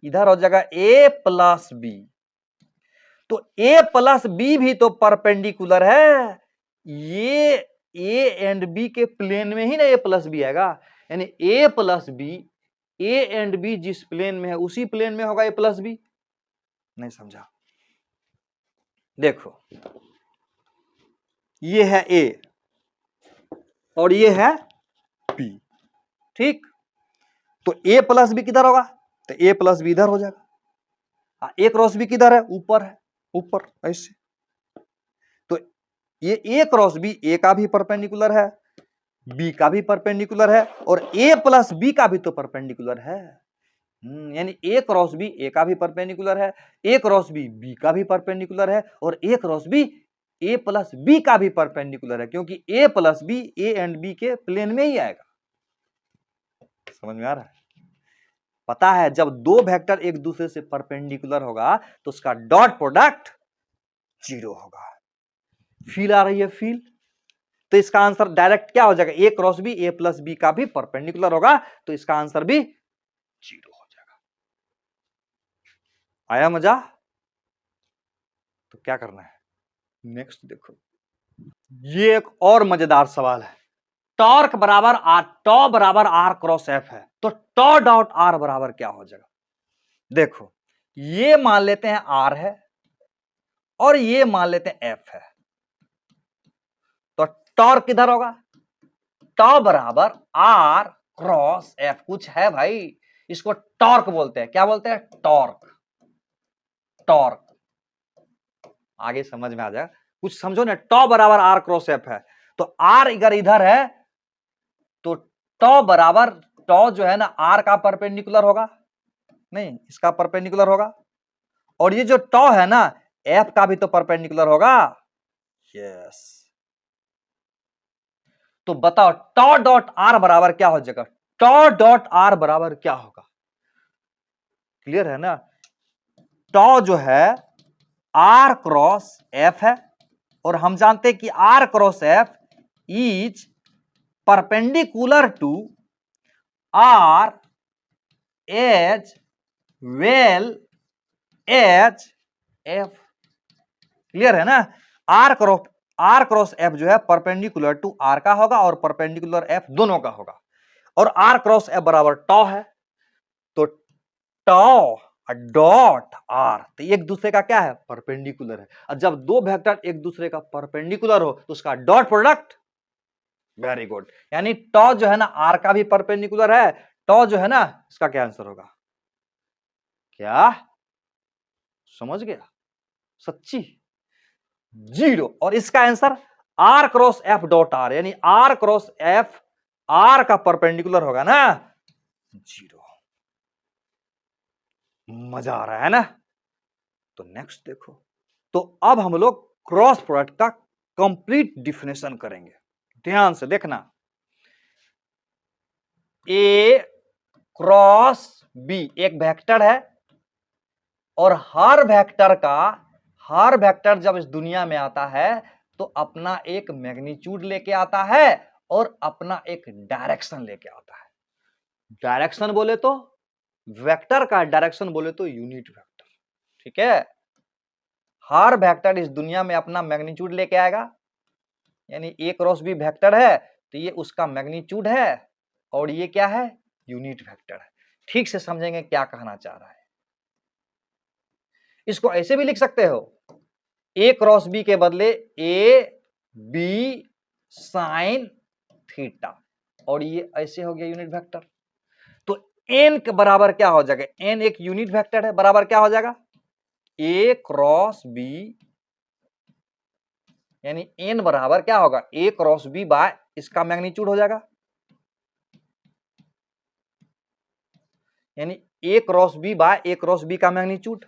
इधर हो जाएगा ए प्लस बी, तो ए प्लस बी भी तो परपेंडिकुलर है, ये ए एंड बी के प्लेन में ही ना ए प्लस बी आएगा, यानी A plus B, A and B जिस प्लेन में है उसी प्लेन में होगा ए प्लस बी। नहीं समझा? देखो, ये है ए और ये है बी, ठीक? तो ए प्लस बी किधर होगा? तो ए प्लस बी इधर हो जाएगा। ए क्रॉस बी किधर है? ऊपर है, ऊपर ऐसे। तो ये ए क्रॉस बी ए का भी परपेंडिकुलर है, बी का भी परपेंडिकुलर है और ए प्लस बी का भी तो परपेंडिकुलर है। यानी ए क्रॉस बी ए का भी परपेंडिकुलर है, ए क्रॉस बी बी का भी परपेंडिकुलर है और A cross B A plus B का भी परपेंडिकुलर है, क्योंकि A plus B A and B के प्लेन में ही आएगा। समझ में आ रहा है? पता है जब दो वेक्टर एक दूसरे से परपेंडिकुलर होगा तो उसका डॉट प्रोडक्ट 0 होगा। फील आ रही है? फील। तो इसका आंसर डायरेक्ट क्या हो जाएगा, A cross B A plus B का भी परपेंडिकुलर होगा, तो इसका आंसर भी 0 हो जाएगा। आया मजा? तो क्या करना है नेक्स्ट देखो, ये एक और मजेदार सवाल है। टॉर्क बराबर आर, टॉ बराबर आर क्रॉस एफ है, तो टॉ डॉट आर बराबर क्या हो जाएगा? देखो ये मान लेते हैं आर है और ये मान लेते हैं एफ है, तो टॉर्क किधर होगा? टॉ बराबर आर क्रॉस एफ। कुछ है भाई, इसको टॉर्क बोलते हैं। क्या बोलते हैं? टॉर्क। टॉर्क आगे समझ में आ जाएगा, कुछ समझो ना। टॉ बराबर आर क्रॉस एफ है, तो आर अगर इधर है तो टॉ बराबर, टॉ जो है ना आर का परपेंडिकुलर होगा, नहीं इसका परपेंडिकुलर होगा, और ये जो टॉ है ना एफ का भी तो परपेंडिकुलर होगा। यस। तो बताओ टॉ डॉट आर बराबर क्या हो जाएगा? टॉ डॉट आर बराबर क्या होगा? क्लियर है ना? टॉ जो है आर क्रॉस एफ है, और हम जानते हैं कि r cross f is perpendicular to r as well as f. Clear है ना? आर क्रॉस एफ जो है परपेंडिकुलर टू आर का होगा और परपेंडिकुलर एफ दोनों का होगा, और आर क्रॉस एफ बराबर टॉ है, तो टॉ डॉट आर तो एक दूसरे का क्या है? परपेंडिकुलर है। और जब दो वेक्टर एक दूसरे का परपेंडिकुलर हो तो उसका डॉट प्रोडक्ट। Very good. यानी टॉ जो है ना आर का भी परपेंडिकुलर है, टॉ जो है ना इसका क्या आंसर होगा? क्या समझ गया? सच्ची 0। और इसका answer r cross f dot r, यानी आर क्रॉस एफ आर का परपेंडिकुलर होगा ना 0। मजा आ रहा है ना? तो नेक्स्ट देखो, तो अब हम लोग क्रॉस प्रोडक्ट का कंप्लीट डिफिनेशन करेंगे। ध्यान से देखना, ए क्रॉस बी एक वेक्टर है, और हर वेक्टर जब इस दुनिया में आता है तो अपना एक मैग्नीट्यूड लेके आता है और अपना एक डायरेक्शन लेके आता है। डायरेक्शन बोले तो वेक्टर का, डायरेक्शन बोले तो यूनिट वेक्टर। ठीक है? हर वेक्टर इस दुनिया में अपना मैग्नीट्यूड लेके आएगा, यानी ए क्रॉस बी वेक्टर है तो ये उसका मैग्नीट्यूड है, और ये क्या है? यूनिट वेक्टर है। ठीक से समझेंगे क्या कहना चाह रहा है। इसको ऐसे भी लिख सकते हो, ए क्रॉस बी के बदले ए बी साइन थीटा, और ये ऐसे हो गया यूनिट वेक्टर। तो एन के बराबर क्या हो जाएगा? एन एक यूनिट वेक्टर है, बराबर क्या हो जाएगा? ए क्रॉस बी, यानी एन बराबर क्या होगा? ए क्रॉस बी बाय इसका मैग्नीट्यूड हो जाएगा, यानी A cross B by A cross B का मैग्नीट्यूड।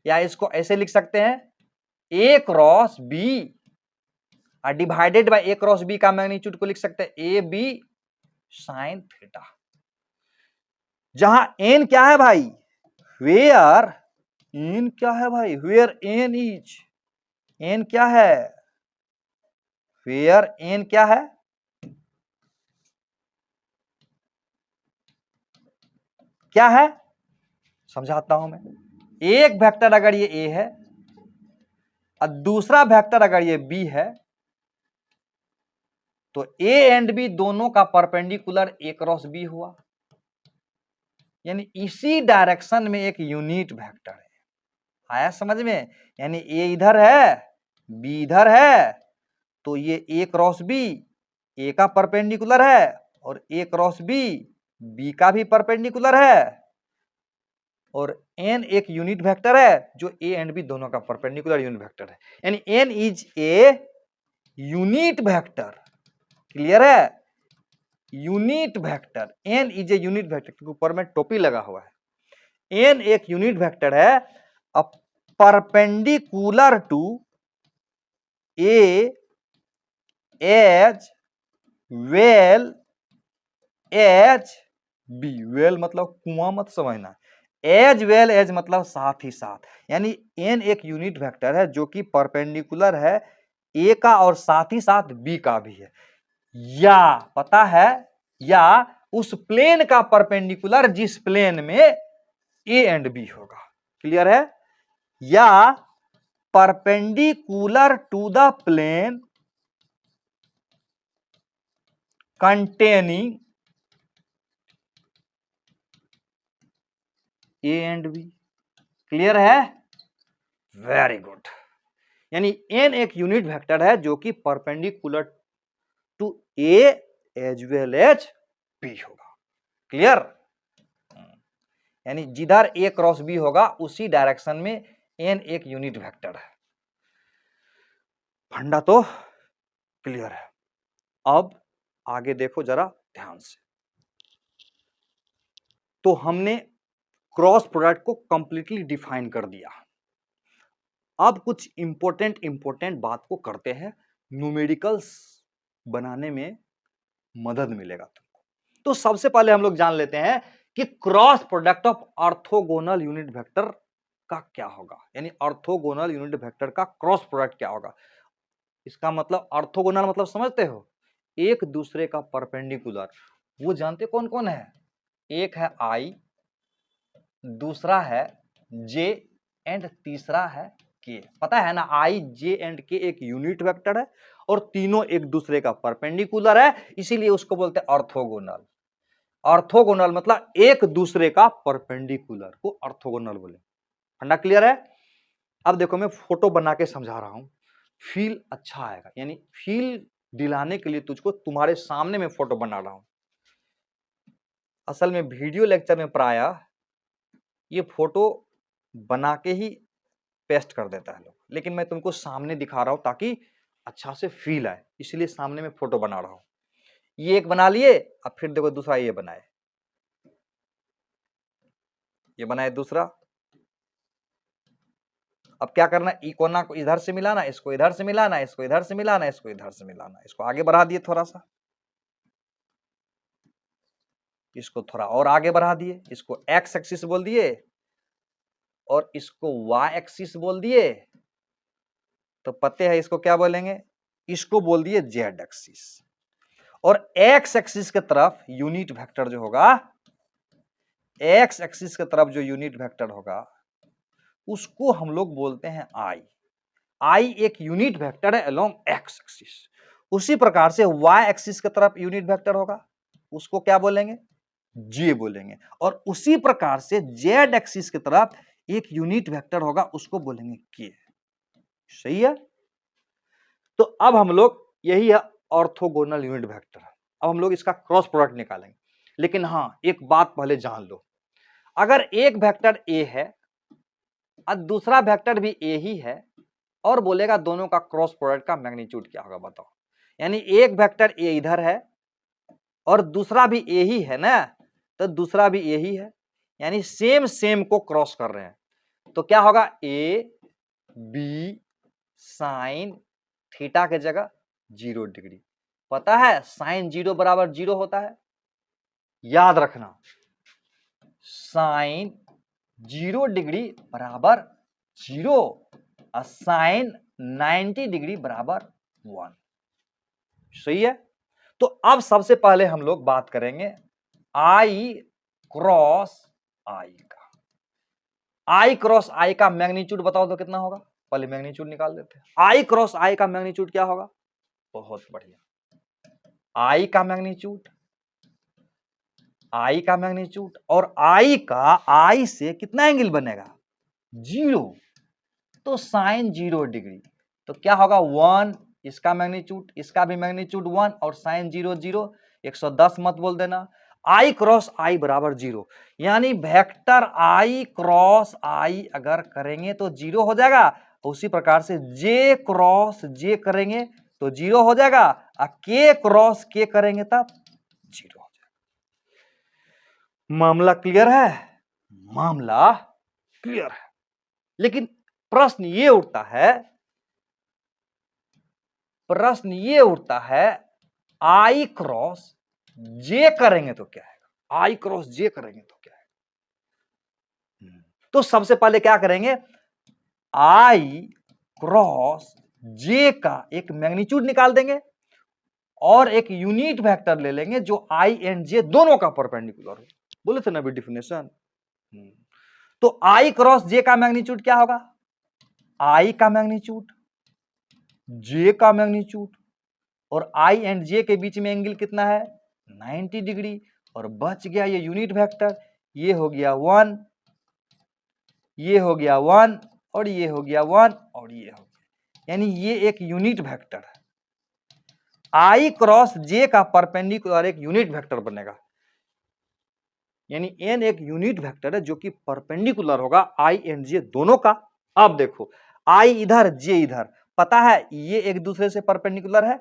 या इसको ऐसे लिख सकते हैं, ए cross B divided by A cross B का मैग्नीट्यूड को लिख सकते हैं ए बी साइन थीटा। जहां एन क्या है भाई? वेयर एन क्या है भाई? वेयर एन इज, एन क्या है? वेयर एन क्या है? क्या है? समझाता हूं मैं। एक वेक्टर अगर ये ए है और दूसरा वेक्टर अगर ये बी है, तो ए एंड बी दोनों का परपेंडिकुलर ए क्रॉस बी हुआ, यानी इसी डायरेक्शन में एक यूनिट वेक्टर है। आया समझ में? यानी ए इधर है बी इधर है, तो ये ए क्रॉस बी ए का परपेंडिकुलर है और ए क्रॉस बी बी का भी परपेंडिकुलर है, और एन एक यूनिट वेक्टर है जो ए एंड बी दोनों का परपेंडिकुलर यूनिट वेक्टर है, यानी N is a unit vector. Clear है? Unit vector, N is a unit vector, क्योंकि ऊपर में टोपी लगा हुआ है, एन एक यूनिट वेक्टर है, perpendicular to A as well as B. Well मतलब कुआं मत समझना, एज वेल एज मतलब साथ ही साथ, यानी एन एक यूनिट वेक्टर है जो कि परपेंडिकुलर है ए का और साथ ही साथ बी का भी है, या पता है, या उस प्लेन का परपेंडिकुलर जिस प्लेन में ए एंड बी होगा। क्लियर है? या perpendicular to the plane containing A and B. Clear है? Very good. यानी एन एक यूनिट वेक्टर है जो कि perpendicular to A as well as B होगा। क्लियर? यानी जिधर ए क्रॉस बी होगा उसी डायरेक्शन में एन एक यूनिट वेक्टर है। फंडा तो क्लियर है। अब आगे देखो जरा ध्यान से। तो हमने क्रॉस प्रोडक्ट को कंप्लीटली डिफाइन कर दिया। अब कुछ इंपॉर्टेंट बात को करते हैं, न्यूमेरिकल्स बनाने में मदद मिलेगा तुमको। तो सबसे पहले हम लोग जान लेते हैं कि cross product of orthogonal unit vector का क्या होगा, यानी ऑर्थोगोनल यूनिट वेक्टर का क्रॉस प्रोडक्ट क्या होगा। इसका मतलब ऑर्थोगोनल मतलब समझते हो, एक दूसरे का परपेंडिकुलर। वो जानते कौन कौन है? एक है आई, दूसरा है जे एंड तीसरा है के। पता है ना, आई जे एंड के एक यूनिट वेक्टर है और तीनों एक दूसरे का परपेंडिकुलर है, इसीलिए उसको बोलते हैं ऑर्थोगोनल। ऑर्थोगोनल मतलब एक दूसरे का परपेंडिकुलर को ऑर्थोगोनल बोले। फंडा क्लियर है? अब देखो मैं फोटो बना के समझा रहा हूं, फील अच्छा आएगा, यानी फील दिलाने के लिए तुझको तुम्हारे सामने में फोटो बना रहा हूं। असल में वीडियो लेक्चर में प्रायः ये फोटो बना के ही पेस्ट कर देता है लोग, लेकिन मैं तुमको सामने दिखा रहा हूं ताकि अच्छा से फील आए, इसलिए सामने में फोटो बना रहा हूं। ये एक बना लिए, अब फिर देखो दूसरा ये बनाए, ये बनाए दूसरा। अब क्या करना, ई कोना को इधर से मिलाना, इसको इधर से मिलाना, इसको इधर से मिलाना, इसको इधर से मिलाना। इसको आगे बढ़ा दिए थोड़ा सा, इसको थोड़ा और आगे बढ़ा दिए, इसको एक्स एक्सिस बोल दिए और इसको वाई एक्सिस बोल दिए। तो पते है इसको क्या बोलेंगे? इसको बोल दिए जेड एक्सिस। और एक्स एक्सिस के तरफ यूनिट वेक्टर जो होगा, एक्स एक्सिस के तरफ जो यूनिट वेक्टर होगा उसको हम लोग बोलते हैं आई। आई एक यूनिट वेक्टर है अलोंग एक्स एक्सिस। उसी प्रकार से वाई एक्सिस की तरफ यूनिट वेक्टर होगा, उसको क्या बोलेंगे? जे बोलेंगे। और उसी प्रकार से जेड एक्सिस की तरफ एक यूनिट वेक्टर होगा, उसको बोलेंगे के। सही है? तो अब हम लोग, यही है ऑर्थोगोनल यूनिट वेक्टर। अब हम लोग इसका क्रॉस प्रोडक्ट निकालेंगे, लेकिन हां एक बात पहले जान लो, अगर एक वेक्टर ए है और दूसरा वेक्टर भी ए ही है और बोलेगा दोनों का क्रॉस प्रोडक्ट का मैग्नीट्यूड क्या होगा, बताओ। यानी एक वेक्टर ए इधर है और दूसरा भी ए ही है ना, तो दूसरा भी ए ही है, यानी सेम सेम को क्रॉस कर रहे हैं, तो क्या होगा? ए बी साइन थीटा के जगह 0 डिग्री। पता है साइन 0 बराबर 0 होता है, याद रखना, साइन 0 डिग्री बराबर 0 और साइन 90 डिग्री बराबर 1। सही है? तो अब सबसे पहले हम लोग बात करेंगे आई क्रॉस आई का। आई क्रॉस आई का मैग्नीट्यूड बताओ तो कितना होगा? पहले मैग्नीट्यूड निकाल देते हैं। आई क्रॉस आई का मैग्नीट्यूड क्या होगा? बहुत बढ़िया, आई का मैग्नीट्यूड, आई का मैग्नीट्यूड और आई का, आई से कितना एंगल बनेगा? 0, तो साइन 0 डिग्री, तो क्या होगा? 1, इसका मैग्नीट्यूड, इसका भी मैग्नीट्यूड 1 और साइन 0 0, 110 मत बोल देना। आई क्रॉस आई बराबर 0, यानी वेक्टर आई क्रॉस आई अगर करेंगे तो 0 हो जाएगा, उसी प्रकार से जे क्रॉस जे करेंगे तो 0 हो जाएगा और के क्रॉस के करेंगे तब 0। मामला क्लियर है? मामला क्लियर है। लेकिन प्रश्न ये उठता है, आई क्रॉस जे करेंगे तो क्या है? आई क्रॉस जे करेंगे तो क्या है? तो सबसे पहले क्या करेंगे, आई क्रॉस जे का एक मैग्नीट्यूड निकाल देंगे और एक यूनिट वेक्टर ले लेंगे जो आई एंड जे दोनों का परपेंडिकुलर हो। बोले थे ना अभी डिफिनेशन। तो आई क्रॉस जे का मैग्नीट्यूड क्या होगा? आई का मैग्नीट्यूड, जे का मैग्नीट्यूड, और आई एंड जे के बीच में एंगल कितना है? 90 डिग्री। और बच गया ये यूनिट वेक्टर, ये हो गया 1, ये हो गया 1, और ये हो गया 1, और ये हो गया, यानी ये एक यूनिट वेक्टर है। आई क्रॉस जे का परपेंडिकुलर एक यूनिट वेक्टर बनेगा, यानी एन एक यूनिट वेक्टर है जो कि परपेंडिकुलर होगा आई एंड जे दोनों का। अब देखो, आई इधर जे इधर, पता है ये एक दूसरे से परपेंडिकुलर है,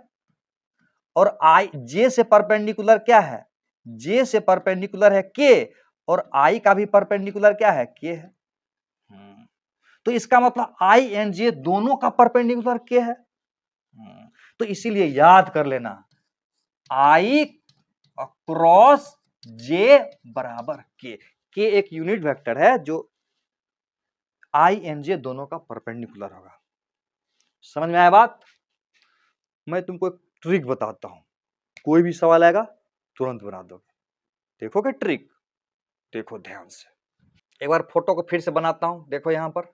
और आई जे से परपेंडिकुलर क्या है? जे से परपेंडिकुलर है के, और आई का भी परपेंडिकुलर क्या है? के है। तो इसका मतलब आई एंड जे दोनों का परपेंडिकुलर के है। तो इसीलिए याद कर लेना, आई क्रॉस जे बराबर के एक यूनिट वेक्टर है जो आई एंड जे दोनों का परपेंडिकुलर होगा। समझ में आया बात? मैं तुमको एक ट्रिक बताता हूं, कोई भी सवाल आएगा तुरंत बना दोगे। देखोगे ट्रिक? देखो ध्यान से, एक बार फोटो को फिर से बनाता हूं, देखो यहां पर।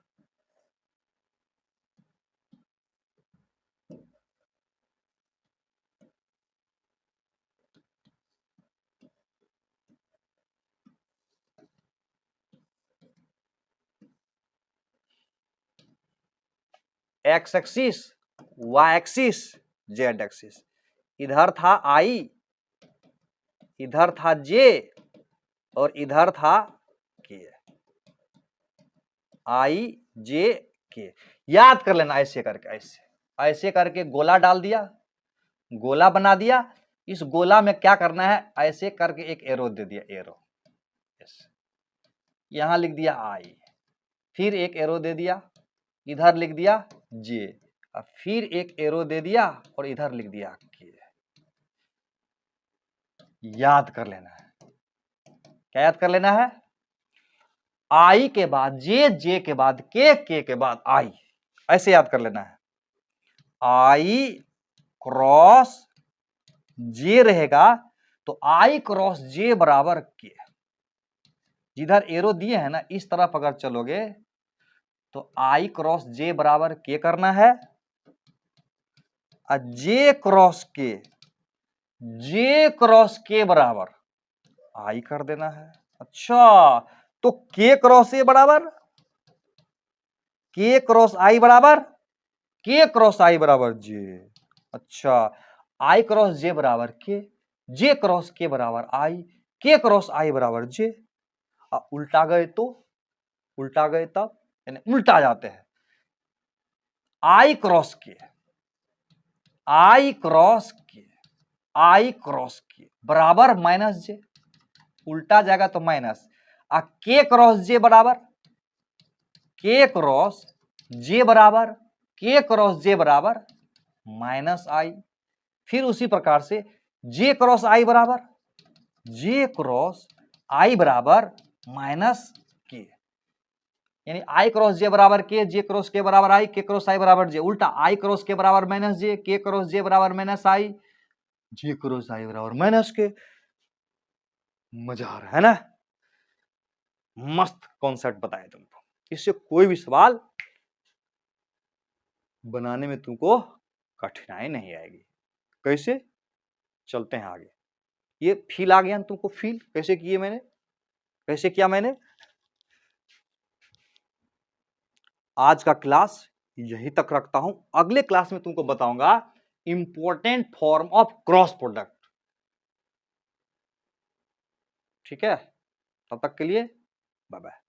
X axis, y axis, z axis, इधर था आई, इधर था जे, और इधर था के। आई जे के याद कर लेना, ऐसे करके, ऐसे करके गोला डाल दिया, गोला बना दिया। इस गोला में क्या करना है, ऐसे करके एक एरो दे दिया, एरो, यहां लिख दिया आई, फिर एक एरो दे दिया, इधर लिख दिया जे, और फिर एक एरो दे दिया और इधर लिख दिया के। याद कर लेना है, क्या याद कर लेना है? आई के बाद जे, जे के बाद के के बाद आई, ऐसे याद कर लेना है। आई क्रॉस जे रहेगा तो आई क्रॉस जे बराबर के, जिधर एरो दिए हैं ना इस तरफ अगर चलोगे तो आई क्रॉस जे बराबर के करना है, और जे क्रॉस के बराबर आई कर देना है। अच्छा, तो के क्रॉस ए बराबर के क्रॉस आई बराबर के क्रॉस आई बराबर जे। अच्छा, आई क्रॉस जे बराबर के, जे क्रॉस के बराबर आई, के क्रॉस आई बराबर जे। उल्टा गए तो, उल्टा गए तब, यानी उल्टा जाते हैं। आई क्रॉस के, आई क्रॉस के, आई क्रॉस के बराबर माइनस जे, उल्टा जाएगा तो माइनस। के क्रॉस जे बराबर के क्रॉस जे बराबर के क्रॉस जे बराबर माइनस आई। फिर उसी प्रकार से जे क्रॉस आई बराबर जे क्रॉस आई बराबर माइनस के, यानी आई क्रॉस जे बराबर के, जे क्रॉस के बराबर आई, के क्रॉस आई बराबर जे। उल्टा आई क्रॉस के बराबर माइनस जे, के क्रॉस जे बराबर माइनस आई, जे क्रॉस आई बराबर माइनस के। मजा आ रहा है ना? मस्त कॉन्सेप्ट बताया तुमको, इससे कोई भी सवाल बनाने में तुमको कठिनाई नहीं आएगी। कैसे? चलते हैं आगे। ये फील आ गया ना तुमको? फील कैसे किए मैंने, कैसे किया मैंने? आज का क्लास यहीं तक रखता हूं, अगले क्लास में तुमको बताऊंगा important form of cross product. ठीक है, तब तक के लिए बाय बाय।